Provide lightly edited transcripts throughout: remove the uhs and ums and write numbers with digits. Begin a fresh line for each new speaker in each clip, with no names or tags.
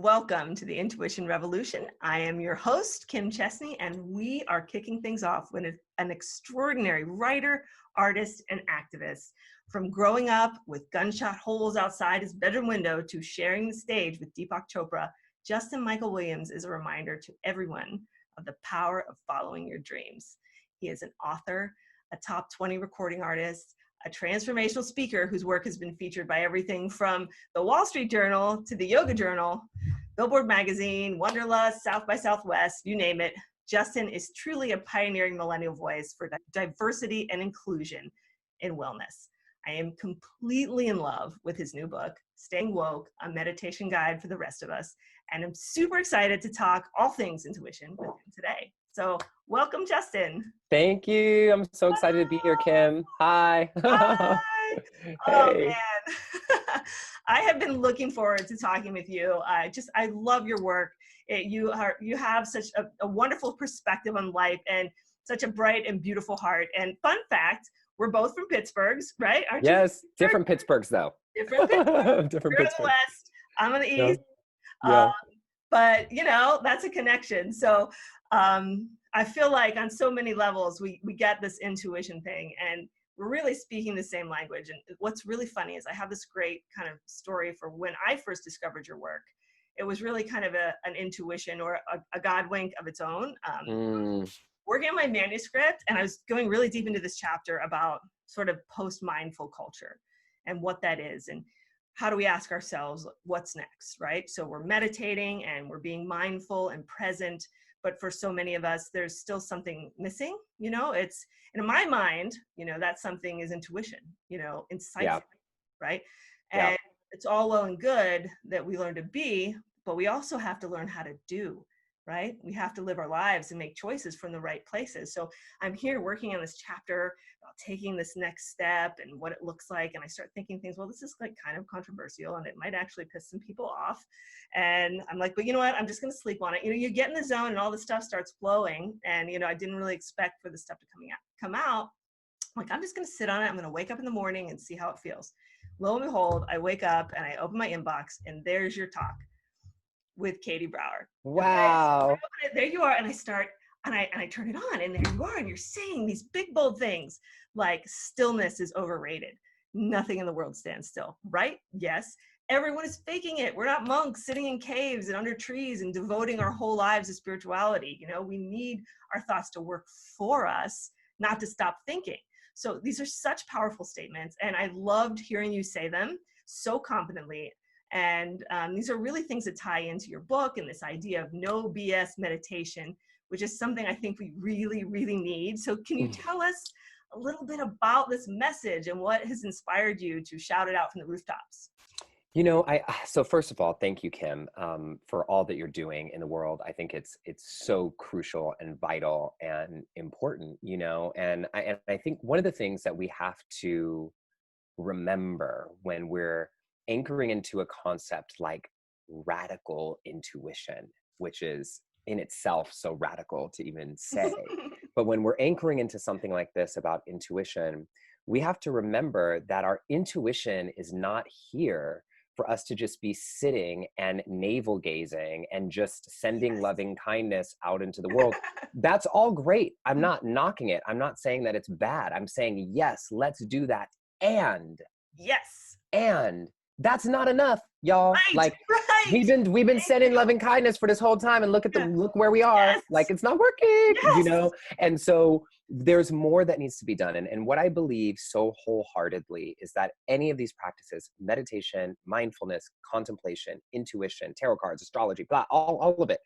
welcome to the Intuition Revolution. I am your host, Kim Chestney, and we are kicking things off with an extraordinary writer, artist, and activist. From growing up with gunshot holes outside his bedroom window to sharing the stage with Deepak Chopra, Justin Michael Williams is a reminder to everyone of the power of following your dreams. He is an author, a top 20 recording artist, a transformational speaker whose work has been featured by everything from the Wall Street Journal to the Yoga Journal, Billboard Magazine, Wanderlust, South by Southwest, you name it. Justin is truly a pioneering millennial voice for diversity and inclusion in wellness. I am completely in love with his new book, Staying Woke, a meditation guide for the rest of us. And I'm super excited to talk all things intuition with him today. So welcome, Justin.
Thank you. I'm so excited to be here, Kim. Hi.
Hi.
Hey.
Oh, man. I have been looking forward to talking with you. I love your work. You have such a wonderful perspective on life and such a bright and beautiful heart. And fun fact, we're both from Pittsburgh, right? Aren't you?
Yes, different Pittsburghs though.
Different Pittsburgh.
Different
You're on
Pittsburgh.
the west, I'm on the east.
Yeah.
But you know, that's a connection. So I feel like on so many levels, we get this intuition thing and we're really speaking the same language. And what's really funny is I have this great kind of story for when I first discovered your work. It was really kind of an intuition or a God wink of its own. Working on my manuscript, and I was going really deep into this chapter about sort of post-mindful culture and what that is and how do we ask ourselves what's next, right? So we're meditating and we're being mindful and present, but for so many of us, there's still something missing, and in my mind, that something is intuition, insightful, right? And it's all well and good that we learn to be, but we also have to learn how to do, right? We have to live our lives and make choices from the right places. So I'm here working on this chapter about taking this next step and what it looks like. And I start thinking things, well, this is like kind of controversial and it might actually piss some people off. And I'm like, but you know what? I'm just going to sleep on it. You get in the zone and all this stuff starts flowing. And, I didn't really expect for the stuff to come out. Like, I'm just going to sit on it. I'm going to wake up in the morning and see how it feels. Lo and behold, I wake up and I open my inbox and there's your talk with Katie Brower.
Wow.
Okay, so there you are. And I start, and I turn it on and there you are. And you're saying these big, bold things like stillness is overrated. Nothing in the world stands still, right? Yes. Everyone is faking it. We're not monks sitting in caves and under trees and devoting our whole lives to spirituality. We need our thoughts to work for us, not to stop thinking. So these are such powerful statements. And I loved hearing you say them so confidently. And these are really things that tie into your book and this idea of no BS meditation, which is something I think we really, really need. So can you tell us a little bit about this message and what has inspired you to shout it out from the rooftops?
So first of all, thank you, Kim, for all that you're doing in the world. I think it's so crucial and vital and important, and I think one of the things that we have to remember when we're anchoring into a concept like radical intuition, which is in itself so radical to even say, but when we're anchoring into something like this about intuition, we have to remember that our intuition is not here for us to just be sitting and navel gazing and just sending loving kindness out into the world. That's all great. I'm not knocking it. I'm not saying that it's bad. I'm saying, yes, let's do that. And that's not enough, y'all.
Right.
we've been sending loving kindness for this whole time, and look where we are.
Yes.
Like, it's not working,
Yes.
And so there's more that needs to be done. And what I believe so wholeheartedly is that any of these practices, meditation, mindfulness, contemplation, intuition, tarot cards, astrology, blah, all of it,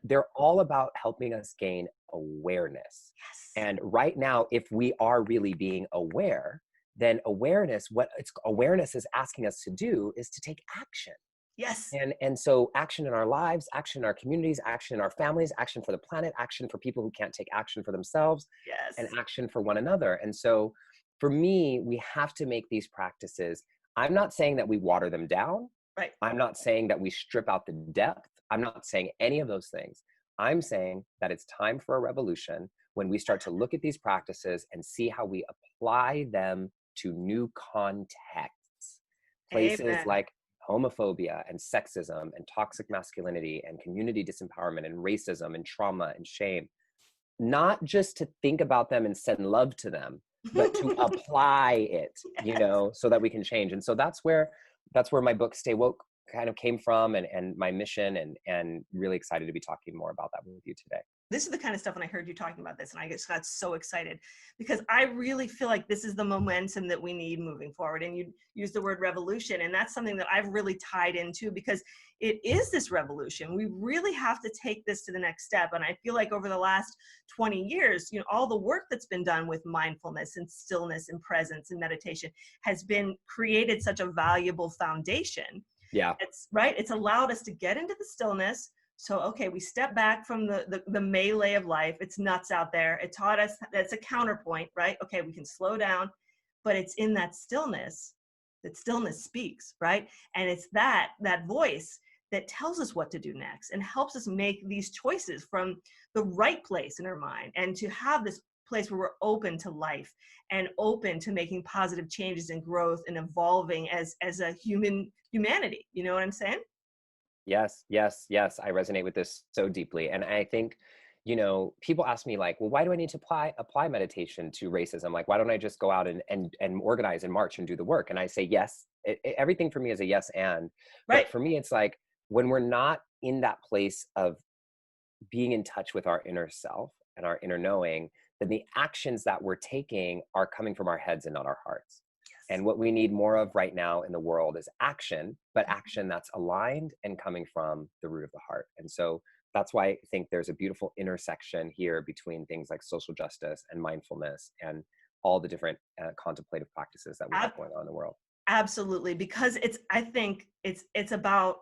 they're all about helping us gain awareness.
Yes.
And right now, if we are really being aware, then what awareness is asking us to do is to take action.
Yes.
And so action in our lives, action in our communities, action in our families, action for the planet, action for people who can't take action for themselves, and action for one another. And so for me, we have to make these practices. I'm not saying that we water them down.
Right.
I'm not saying that we strip out the depth. I'm not saying any of those things. I'm saying that it's time for a revolution when we start to look at these practices and see how we apply them to new contexts. Places like homophobia and sexism and toxic masculinity and community disempowerment and racism and trauma and shame, not just to think about them and send love to them, but to apply it, you know, so that we can change. And so that's where my book Stay Woke kind of came from, and my mission, and really excited to be talking more about that with you today.
This is the kind of stuff when I heard you talking about this, and I just got so excited because I really feel like this is the momentum that we need moving forward. And you use the word revolution, and that's something that I've really tied into because it is this revolution. We really have to take this to the next step. And I feel like over the last 20 years, you know, all the work that's been done with mindfulness and stillness and presence and meditation has been created such a valuable foundation.
Yeah.
It's right. It's allowed us to get into the stillness. So, okay, we step back from the melee of life. It's nuts out there. It taught us that's a counterpoint, right? Okay, we can slow down, but it's in that stillness that stillness speaks, right? And it's that voice that tells us what to do next and helps us make these choices from the right place in our mind, and to have this place where we're open to life and open to making positive changes and growth and evolving as a humanity. You know what I'm saying?
Yes, yes, yes. I resonate with this so deeply. And I think, you know, people ask me like, well, why do I need to apply meditation to racism? Like, why don't I just go out and organize and march and do the work? And I say, yes, everything for me is a yes and.
Right.
But for me, it's like when we're not in that place of being in touch with our inner self and our inner knowing, then the actions that we're taking are coming from our heads and not our hearts. And what we need more of right now in the world is action, but action that's aligned and coming from the root of the heart. And so that's why I think there's a beautiful intersection here between things like social justice and mindfulness and all the different contemplative practices that we have going on in the world.
Absolutely, because I think it's about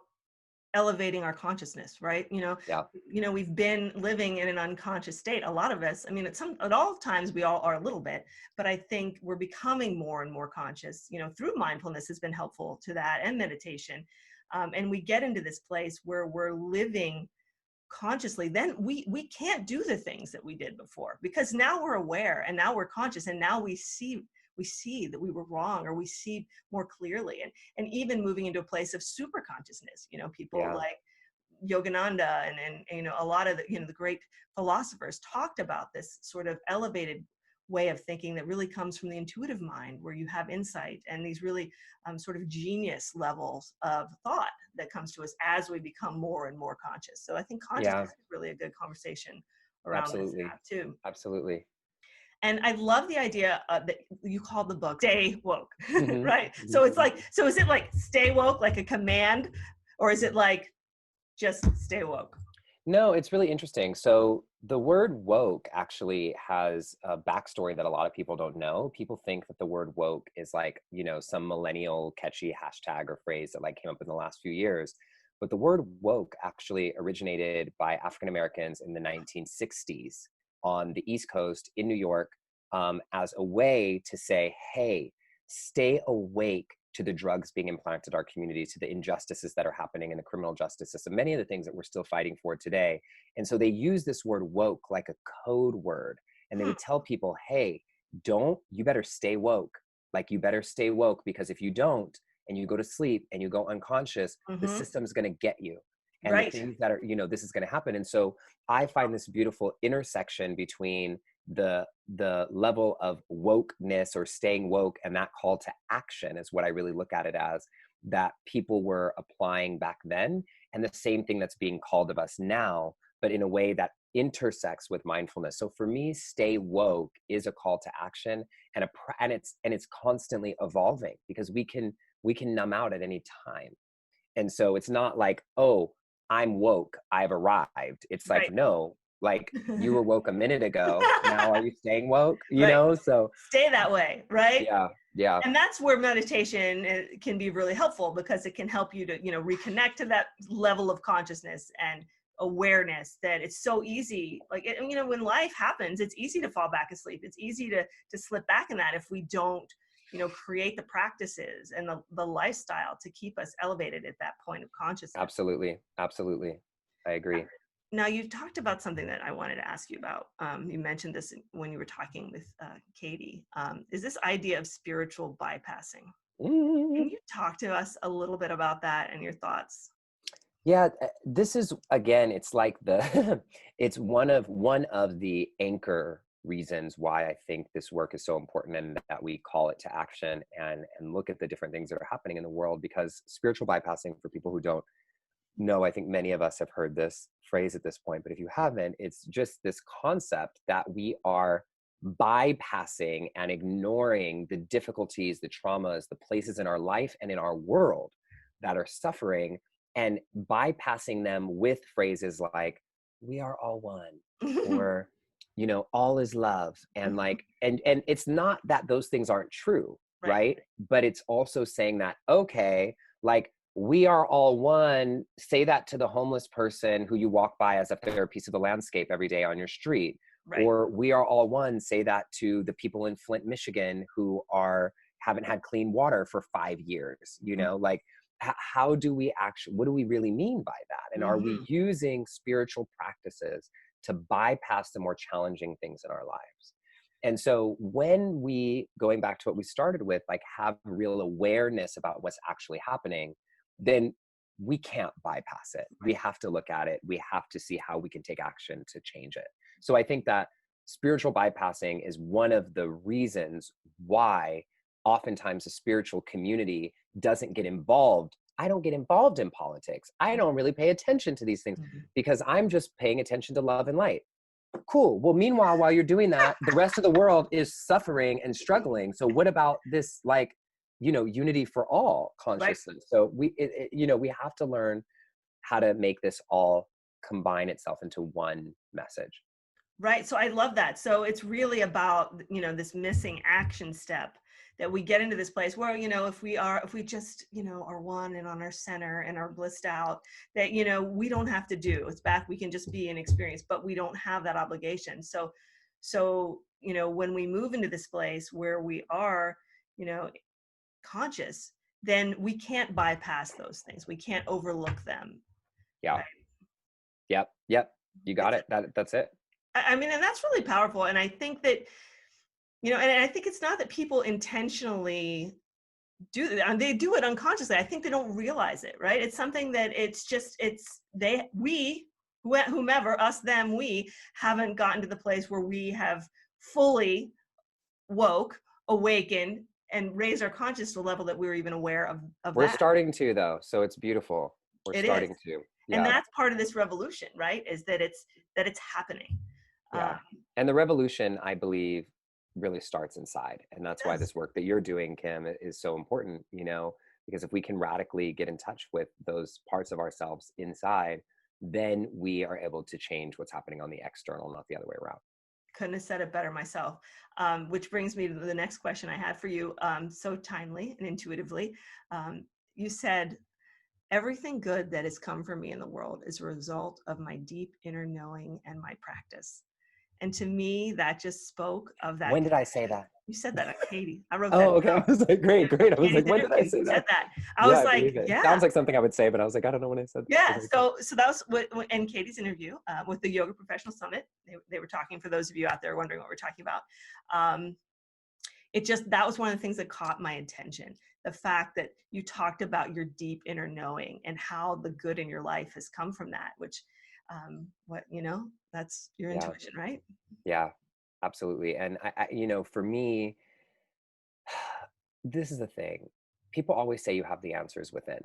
elevating our consciousness, right?
Yeah.
We've been living in an unconscious state. A lot of us, I mean, at all times we all are a little bit, but I think we're becoming more and more conscious, through mindfulness has been helpful to that, and meditation. And we get into this place where we're living consciously, then we can't do the things that we did before, because now we're aware and now we're conscious, and now we see that we were wrong, or we see more clearly, and even moving into a place of super consciousness. People like Yogananda and a lot of the great philosophers talked about this sort of elevated way of thinking that really comes from the intuitive mind, where you have insight and these really sort of genius levels of thought that comes to us as we become more and more conscious. So I think consciousness is really a good conversation around this app too.
Absolutely.
And I love the idea that you call the book Stay Woke,
Mm-hmm.
right?
Mm-hmm.
So is it like stay woke, like a command, or is it like just stay woke?
No, it's really interesting. So the word woke actually has a backstory that a lot of people don't know. People think that the word woke is like, some millennial catchy hashtag or phrase that like came up in the last few years. But the word woke actually originated by African Americans in the 1960s on the East Coast in New York, as a way to say, hey, stay awake to the drugs being implanted in our communities, to the injustices that are happening in the criminal justice system, many of the things that we're still fighting for today. And so they use this word woke like a code word. And they would tell people, hey, you better stay woke. Like, you better stay woke, because if you don't, and you go to sleep and you go unconscious, the system's going to get you. And the things that are, this is going to happen. And so I find this beautiful intersection between the level of wokeness or staying woke and that call to action is what I really look at it as, that people were applying back then, and the same thing that's being called of us now, but in a way that intersects with mindfulness. So for me, stay woke is a call to action, and it's constantly evolving, because we can numb out at any time. And so it's not like, oh, I'm woke, I've arrived. It's like, no, like, you were woke a minute ago. Now are you staying woke? You know, so
stay that way, right?
Yeah.
And that's where meditation can be really helpful, because it can help you to, reconnect to that level of consciousness and awareness, that it's so easy. Like, when life happens, it's easy to fall back asleep. It's easy to slip back in that if we don't, create the practices and the lifestyle to keep us elevated at that point of consciousness.
Absolutely. I agree.
now you've talked about something that I wanted to ask you about. You mentioned this when you were talking with Katie. Is this idea of spiritual bypassing? Can
Mm.
you talk to us a little bit about that and your thoughts?
Yeah, this is again, it's like the it's one of the anchor reasons why I think this work is so important and that we call it to action and look at the different things that are happening in the world, because spiritual bypassing, for people who don't know, I think many of us have heard this phrase at this point, but if you haven't, it's just this concept that we are bypassing and ignoring the difficulties, the traumas, the places in our life and in our world that are suffering, and bypassing them with phrases like, we are all one, or, all is love. And like, and it's not that those things aren't true,
Right.
right? But it's also saying that, okay, like, we are all one. Say that to the homeless person who you walk by as if they're a piece of the landscape every day on your street.
Right.
Or we are all one. Say that to the people in Flint, Michigan who haven't had clean water for 5 years. Like, how do we actually, what do we really mean by that? And are we
Mm-hmm.
using spiritual practices to bypass the more challenging things in our lives? And so when we, going back to what we started with, like, have real awareness about what's actually happening, then we can't bypass it. We
Right.
have to look at it. We have to see how we can take action to change it. So I think that spiritual bypassing is one of the reasons why oftentimes the spiritual community doesn't get involved. I don't get involved in politics. I don't really pay attention to these things
Mhm.
because I'm just paying attention to love and light. Cool. Well, meanwhile, while you're doing that, the rest of the world is suffering and struggling. So what about this, like, unity for all
Right.
consciousness? So we have to learn how to make this all combine itself into one message.
Right. So I love that. So it's really about, this missing action step that we get into this place where, if we just, are one and on our center and are blissed out, that, we don't have to do. It's back. We can just be an experience, but we don't have that obligation. So, when we move into this place where we are, you know, conscious, then we can't bypass those things. We can't overlook them.
Yeah.
Right.
Yep. You got
It's,
it. That's it.
I mean, and that's really powerful. And I think that, and I think it's not that people intentionally do that. They do it unconsciously. I think they don't realize it, right? It's something that whomever, us, them, we haven't gotten to the place where we have fully awakened, and raised our conscious to a level that we were even aware of
We're
that.
starting to, though. So it's beautiful. We're
It is.
starting to.
And
Yeah.
that's part of this revolution, right? Is that it's happening.
Yeah.
Um,
And the revolution, I believe, really starts inside. And
it
that's why
does.
this work that you're doing, Kim, is so important, because if we can radically get in touch with those parts of ourselves inside, then we are able to change what's happening on the external, not the other way around.
Couldn't have said it better myself. Which brings me to the next question I had for you, so timely and intuitively. You said, everything good that has come for me in the world is a result of my deep inner knowing and my practice. And to me, that just spoke of that
When did I say
connection.
that?
You said that on Katie. I wrote that
Oh, okay. I
down.
was like, great, great. I was
Katie's
like, when did I
interview,
say
you said
that?
that. I
Yeah,
was
I
like,
believe it.
yeah.
Sounds like something I would say, but I was like, I don't know when I said that.
Yeah,
Okay, cool.
so that was in Katie's interview with the Yoga Professional Summit. They were talking, for those of you out there wondering what we're talking about. Um, that was one of the things that caught my attention. The fact that you talked about your deep inner knowing and how the good in your life has come from that, which, that's your
Yeah,
intuition, right?
yeah, absolutely. And for me, this is the thing. People always say you have the answers within.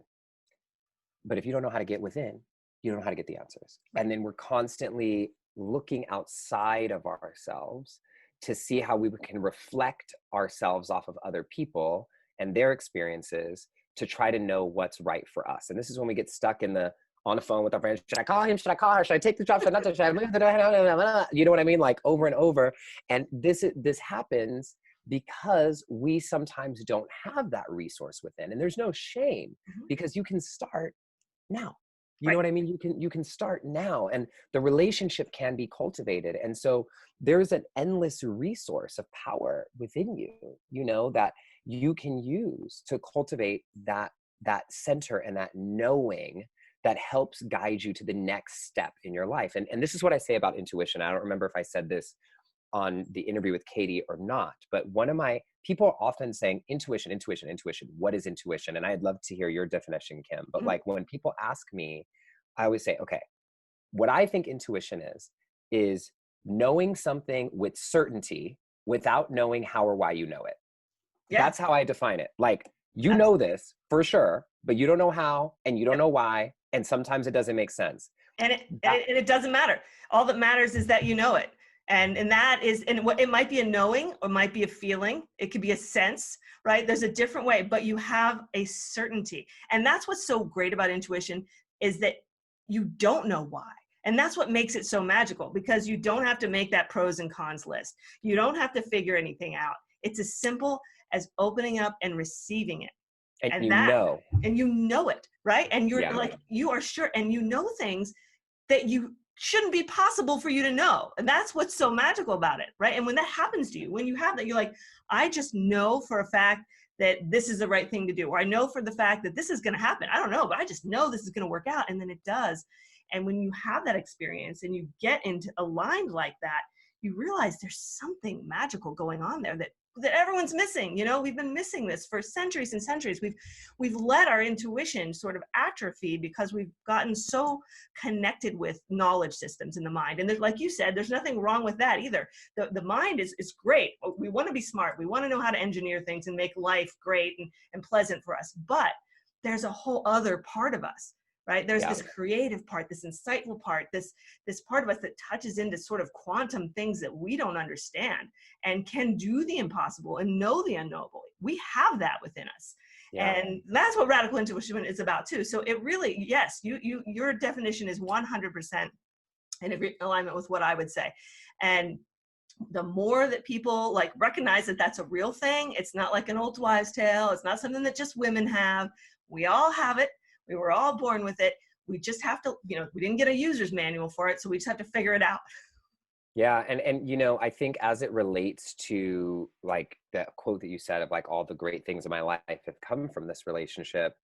But if you don't know how to get within, you don't know how to get the answers.
Right.
And then we're constantly looking outside of ourselves to see how we can reflect ourselves off of other people and their experiences to try to know what's right for us. And this is when we get stuck on the phone with our friends. Should I call him? Should I call her? Should I take the job? Should I not? Should I leave the, you know what I mean? Like, over and over. And this happens because we sometimes don't have that resource within. And there's no shame,
Mhm.
because you can start now. You know
Right.
what I mean? You can start now, and the relationship can be cultivated. And so there's an endless resource of power within you, that you can use to cultivate that center and that knowing, that helps guide you to the next step in your life. And this is what I say about intuition. I don't remember if I said this on the interview with Katie or not, but one of my people are often saying intuition, intuition, intuition. What is intuition? And I'd love to hear your definition, Kim. But like when people ask me, I always say, okay, what I think intuition is knowing something with certainty without knowing how or why you know it.
Yeah.
That's how I define it. Like, you know this for sure, but you don't know how, and you don't know why. And sometimes it doesn't make sense.
And it doesn't matter. All that matters is that you know it. And that is, and what it might be a knowing or might be a feeling. It could be a sense, right? There's a different way, but you have a certainty. And that's what's so great about intuition, is that you don't know why. And that's what makes it so magical, because you don't have to make that pros and cons list. You don't have to figure anything out. It's as simple as opening up and receiving it.
And you know.
And you know it, right? And you're like, you are sure, and you know things that you shouldn't be possible for you to know. And that's what's so magical about it, right? And when that happens to you, when you have that, you're like, I just know for a fact that this is the right thing to do. Or I know for the fact that this is going to happen. I don't know, but I just know this is going to work out. And then it does. And when you have that experience and you get into aligned like that, you realize there's something magical going on there that everyone's missing. You know, we've been missing this for centuries and centuries. We've let our intuition sort of atrophy because we've gotten so connected with knowledge systems in the mind. And like you said, there's nothing wrong with that either. The mind is great. We want to be smart. We want to know how to engineer things and make life great and pleasant for us. But there's a whole other part of us, right? There's this creative part, this insightful part, this part of us that touches into sort of quantum things that we don't understand and can do the impossible and know the unknowable. We have that within us. Yeah. And that's what radical intuition is about too. So it really, yes, your definition is 100% in alignment with what I would say. And the more that people like recognize that that's a real thing, it's not like an old wives' tale. It's not something that just women have. We all have it. We were all born with it. We just have to, we didn't get a user's manual for it. So we just have to figure it out.
Yeah. And I think as it relates to like that quote that you said of like all the great things in my life have come from this relationship.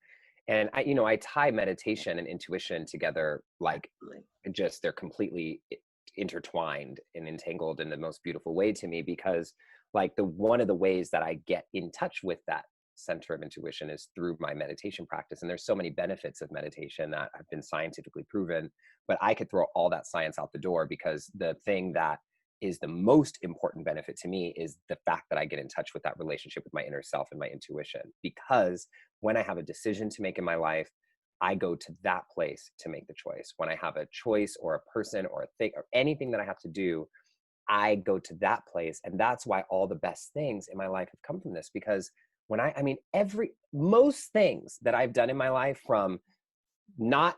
And I tie meditation and intuition together, like just they're completely intertwined and entangled in the most beautiful way to me, because like one of the ways that I get in touch with that center of intuition is through my meditation practice. And there's so many benefits of meditation that have been scientifically proven, but I could throw all that science out the door, because the thing that is the most important benefit to me is the fact that I get in touch with that relationship with my inner self and my intuition. Because when I have a decision to make in my life, I go to that place to make the choice. When I have a choice or a person or a thing or anything that I have to do, I go to that place. And that's why all the best things in my life have come from this, because when most things that I've done in my life, from not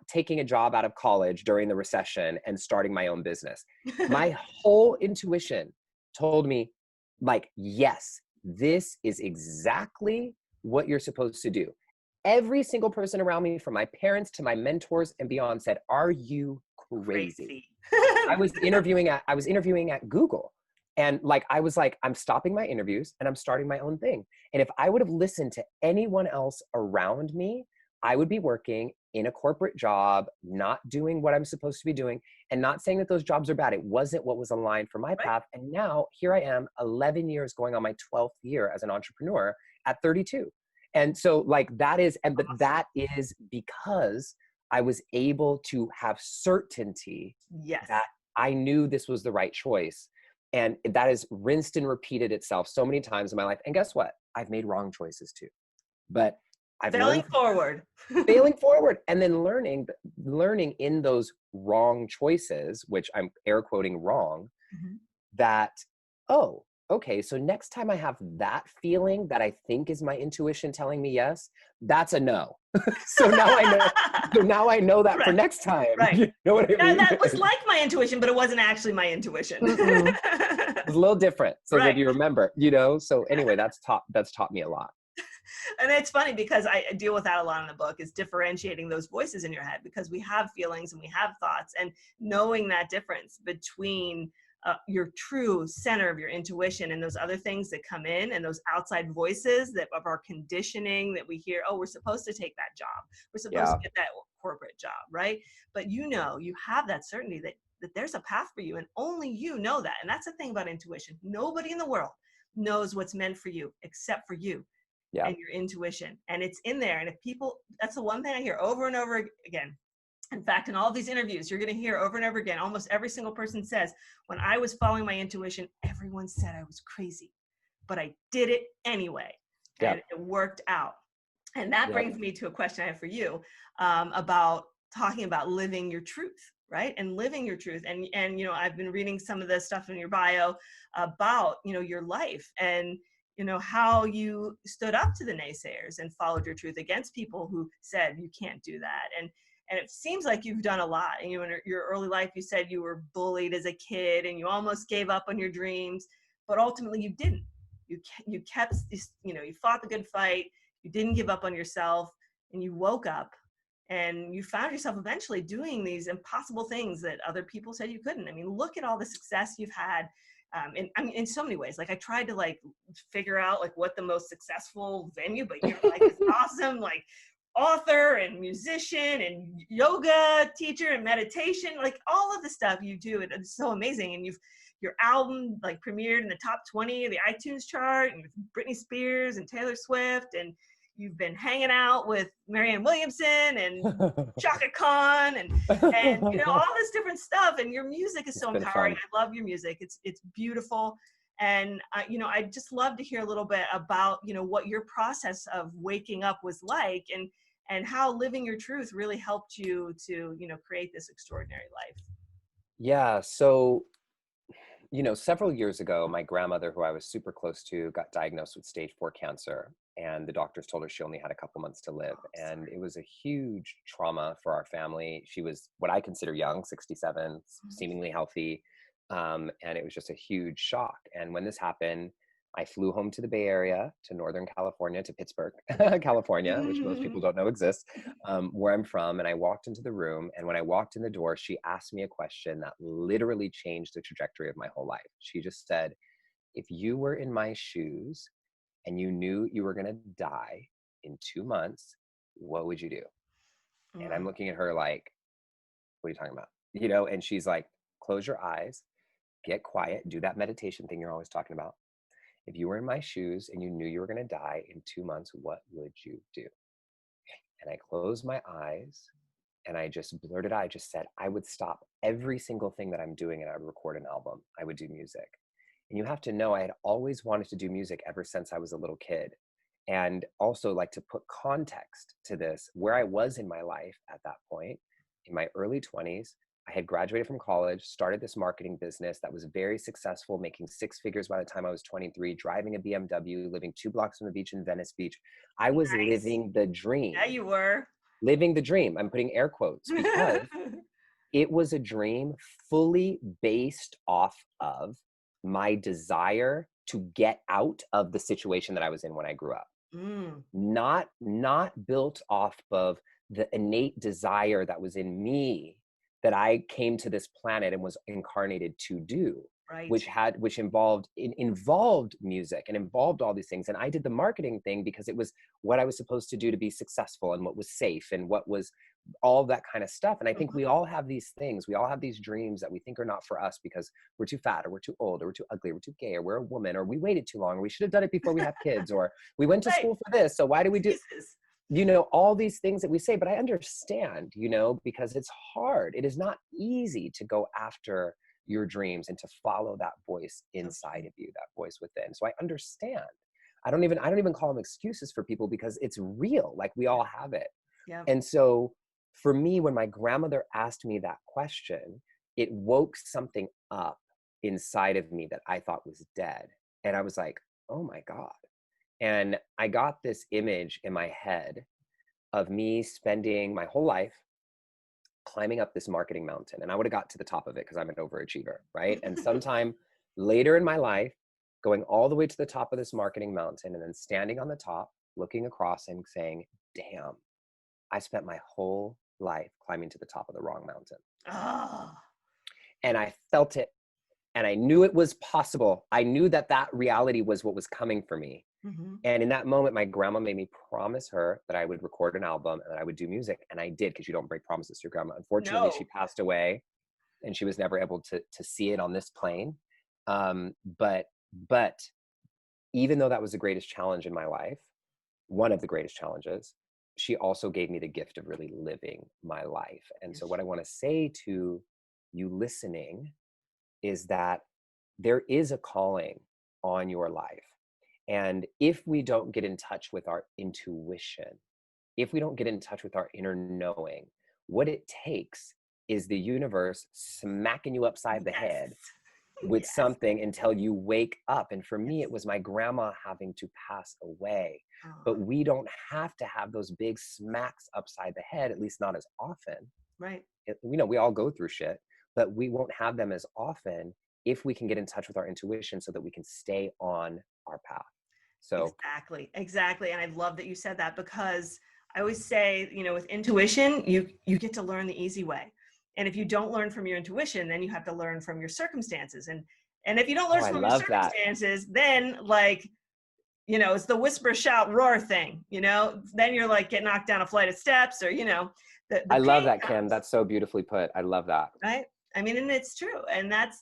taking a job out of college during the recession and starting my own business, my whole intuition told me like, yes, this is exactly what you're supposed to do. Every single person around me, from my parents to my mentors and beyond, said, are you crazy? I was interviewing at Google. And like, I was like, I'm stopping my interviews and I'm starting my own thing. And if I would have listened to anyone else around me, I would be working in a corporate job, not doing what I'm supposed to be doing, and not saying that those jobs are bad. It wasn't what was aligned for my path. And now here I am, 11 years going on my 12th year as an entrepreneur at 32. And so like that is because I was able to have certainty that I knew this was the right choice. And that has rinsed and repeated itself so many times in my life. And guess what? I've made wrong choices too. But I've
failing forward.
And then learning in those wrong choices, which I'm air quoting wrong, that, oh, okay, so next time I have that feeling that I think is my intuition telling me yes, that's a no. So now I know that for next time.
Right.
You know what I mean?
That was like my intuition, but it wasn't actually my intuition.
It was a little different. So that you remember, so anyway, that's taught me a lot.
And it's funny because I deal with that a lot in the book, is differentiating those voices in your head, because we have feelings and we have thoughts, and knowing that difference between your true center of your intuition and those other things that come in, and those outside voices that of our conditioning that we hear. Oh, we're supposed to take that job. We're supposed to get that corporate job, right? But you have that certainty that there's a path for you, and only you know that. And that's the thing about intuition. Nobody in the world knows what's meant for you except for you
Yeah.
and your intuition. And it's in there. And if people, that's the one thing I hear over and over again. In fact, in all of these interviews, you're going to hear over and over again, almost every single person says, when I was following my intuition, everyone said I was crazy, but I did it anyway.
Yeah.
And it worked out. And that
Yeah.
brings me to a question I have for you, about talking about living your truth, right? And living your truth. And, I've been reading some of the stuff in your bio about, your life and, how you stood up to the naysayers and followed your truth against people who said you can't do that. And it seems like you've done a lot. And in your early life, you said you were bullied as a kid and you almost gave up on your dreams, but ultimately you didn't. You kept this, you fought the good fight. You didn't give up on yourself, and you woke up and you found yourself eventually doing these impossible things that other people said you couldn't. I mean, look at all the success you've had. In so many ways. Like I tried to figure out what the most successful venue, but you're this awesome author and musician and yoga teacher and meditation, all of the stuff you do. It's so amazing. And your album premiered in the top 20 of the iTunes chart, and with Britney Spears and Taylor Swift, and you've been hanging out with Marianne Williamson and Chaka Khan and all this different stuff. And your music is so empowering. Fun. I love your music. It's beautiful. And I'd just love to hear a little bit about what your process of waking up was like, and how living your truth really helped you to create this extraordinary life.
Yeah. So, several years ago, my grandmother, who I was super close to, got diagnosed with stage 4 cancer, and the doctors told her she only had a couple months to live. And it was a huge trauma for our family. She was what I consider young, 67, seemingly healthy. And it was just a huge shock. And when this happened, I flew home to the Bay Area, to Northern California, to Pittsburgh, California, which most people don't know exists, where I'm from. And I walked into the room. And when I walked in the door, she asked me a question that literally changed the trajectory of my whole life. She just said, if you were in my shoes and you knew you were going to die in 2 months, what would you do? And I'm looking at her like, what are you talking about? And she's like, close your eyes, get quiet, do that meditation thing you're always talking about. If you were in my shoes and you knew you were going to die in 2 months, what would you do? And I closed my eyes and I just blurted out, I just said, I would stop every single thing that I'm doing and I would record an album. I would do music. And you have to know, I had always wanted to do music ever since I was a little kid. And also to put context to this, where I was in my life at that point, in my early 20s, I had graduated from college, started this marketing business that was very successful, making 6 figures by the time I was 23, driving a BMW, living 2 blocks from the beach in Venice Beach. I was living the dream.
Yeah, you were.
Living the dream. I'm putting air quotes because it was a dream fully based off of my desire to get out of the situation that I was in when I grew up. Not built off of the innate desire that was in me that I came to this planet and was incarnated to do, right. which involved music and involved all these things. And I did the marketing thing because it was what I was supposed to do to be successful and what was safe and what was all that kind of stuff. And I think we all have these things. We all have these dreams that we think are not for us because we're too fat or we're too old or we're too ugly or we're too gay or we're a woman or we waited too long or we should have done it before we have kids or we went to school for this. So why do we do all these things that we say? But I understand, because it's hard. It is not easy to go after your dreams and to follow that voice inside of you, that voice within. So I understand. I don't even call them excuses for people because it's real. We all have it. Yeah. And so for me, when my grandmother asked me that question, it woke something up inside of me that I thought was dead. And I was like, oh my God. And I got this image in my head of me spending my whole life climbing up this marketing mountain. And I would have got to the top of it because I'm an overachiever, right? And sometime later in my life, going all the way to the top of this marketing mountain and then standing on the top, looking across and saying, damn, I spent my whole life climbing to the top of the wrong mountain. Oh. And I felt it. And I knew it was possible. I knew that reality was what was coming for me. And in that moment, my grandma made me promise her that I would record an album and that I would do music. And I did, because you don't break promises to your grandma. Unfortunately, she
No.
passed away and she was never able to see it on this plane. But even though that was the greatest challenge in my life, one of the greatest challenges, she also gave me the gift of really living my life. And so what I want to say to you listening is that there is a calling on your life. And if we don't get in touch with our intuition, if we don't get in touch with our inner knowing, what it takes is the universe smacking you upside the head with something until you wake up. And for me, it was my grandma having to pass away. But we don't have to have those big smacks upside the head, at least not as often.
Right.
We all go through shit, but we won't have them as often if we can get in touch with our intuition so that we can stay on our path. So
exactly. And I love that you said that, because I always say, with intuition, you get to learn the easy way. And if you don't learn from your intuition, then you have to learn from your circumstances. And if you don't learn from your circumstances, then it's the whisper, shout, roar thing, then you're like get knocked down a flight of steps, or,
I love that, Kim. That's so beautifully put. I love that.
Right. I mean, and it's true. And that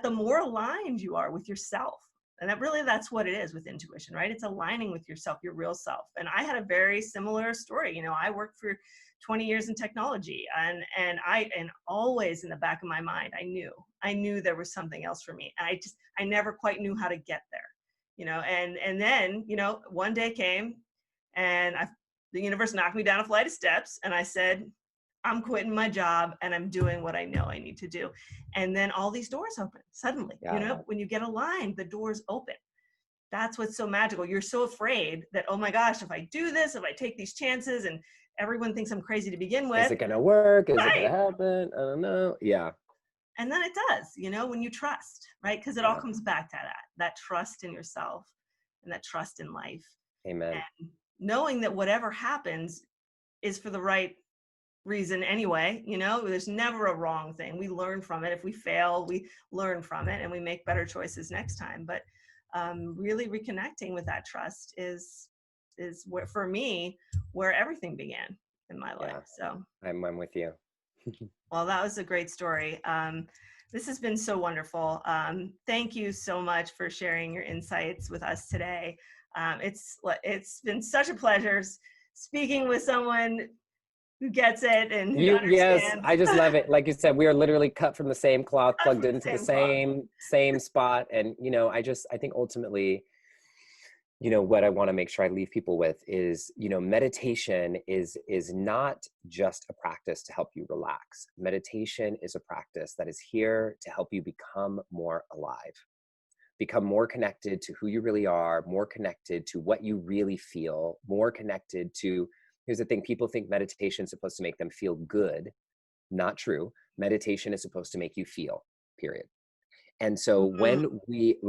the more aligned you are with yourself, and that's what it is with intuition, right? It's aligning with yourself, your real self. And I had a very similar story. I worked for 20 years in technology, and always in the back of my mind, I knew there was something else for me. And I never quite knew how to get there, and then, one day came and the universe knocked me down a flight of steps, and I said, I'm quitting my job and I'm doing what I know I need to do. And then all these doors open suddenly, when you get aligned, the doors open. That's what's so magical. You're so afraid that, oh my gosh, if I do this, if I take these chances, and everyone thinks I'm crazy to begin with.
Is it going to work? Is it going to happen? I don't know. Yeah.
And then it does, when you trust, right? Because it all comes back to that trust in yourself and that trust in life.
Amen.
And knowing that whatever happens is for the right reason anyway. There's never a wrong thing. We learn from it. If we fail, we learn from it and we make better choices next time. But really reconnecting with that trust is where, for me, where everything began in my life. So
I'm with you.
Well, that was a great story. This has been so wonderful. Thank you so much for sharing your insights with us today. It's been such a pleasure speaking with someone who gets it and who understands.
Yes, I just love it. Like you said, we are literally cut from the same cloth, plugged into the same spot. And, I think ultimately, what I want to make sure I leave people with is, meditation is not just a practice to help you relax. Meditation is a practice that is here to help you become more alive, become more connected to who you really are, more connected to what you really feel, more connected to. Here's the thing, people think meditation is supposed to make them feel good. Not true. Meditation is supposed to make you feel, period. And so when we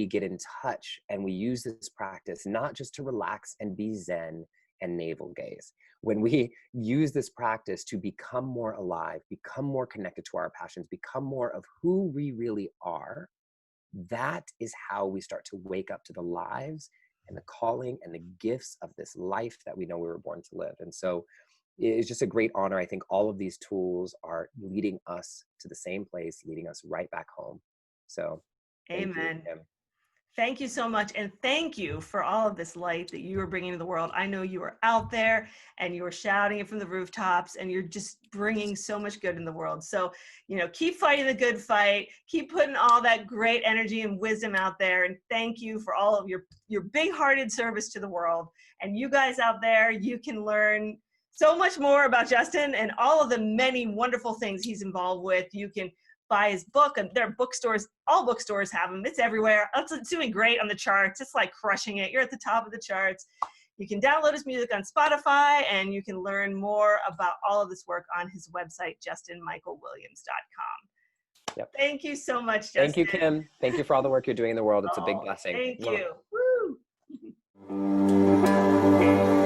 get in touch and we use this practice, not just to relax and be zen and navel gaze, when we use this practice to become more alive, become more connected to our passions, become more of who we really are, that is how we start to wake up to the lives and the calling and the gifts of this life that we know we were born to live. And so it's just a great honor. I think all of these tools are leading us to the same place, leading us right back home. So
amen. Thank you so much. And thank you for all of this light that you are bringing to the world. I know you are out there and you are shouting it from the rooftops and you're just bringing so much good in the world. So, keep fighting the good fight, keep putting all that great energy and wisdom out there. And thank you for all of your big-hearted service to the world. And you guys out there, you can learn so much more about Justin and all of the many wonderful things he's involved with. You can buy his book, and there are bookstores, all bookstores have them. It's everywhere. It's doing great on the charts. It's like crushing it. You're at the top of the charts. You can download his music on Spotify, and you can learn more about all of this work on his website, justinmichaelwilliams.com. Yep. Thank you so much, Justin.
Thank you, Kim. Thank you for all the work you're doing in the world. It's a big blessing.
Thank you. Woo!